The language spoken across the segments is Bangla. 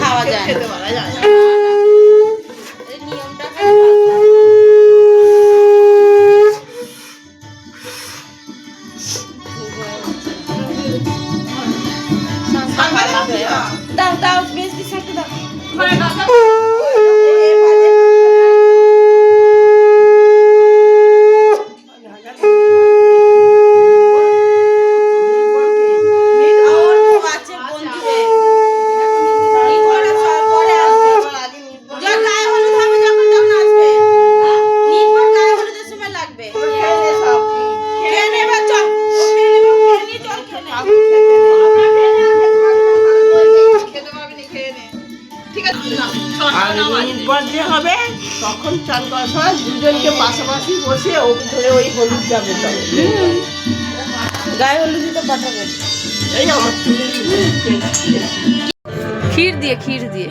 খাওয়া যায় খেতে পারা যায় না। নিয়মটা দাও দাও বেশ কিছু একটা দাও হবে তখন চান করার সময় দুজনকে পাশাপাশি বসে ধরে ওই হলুদ যাবে গায়ে হলুদ তো পাঠাবো এই আমার ক্ষীর দিয়ে ক্ষীর দিয়ে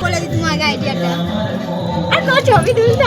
বলে দিই তোমার আইডিয়াটা আর তো ছবি তুলতে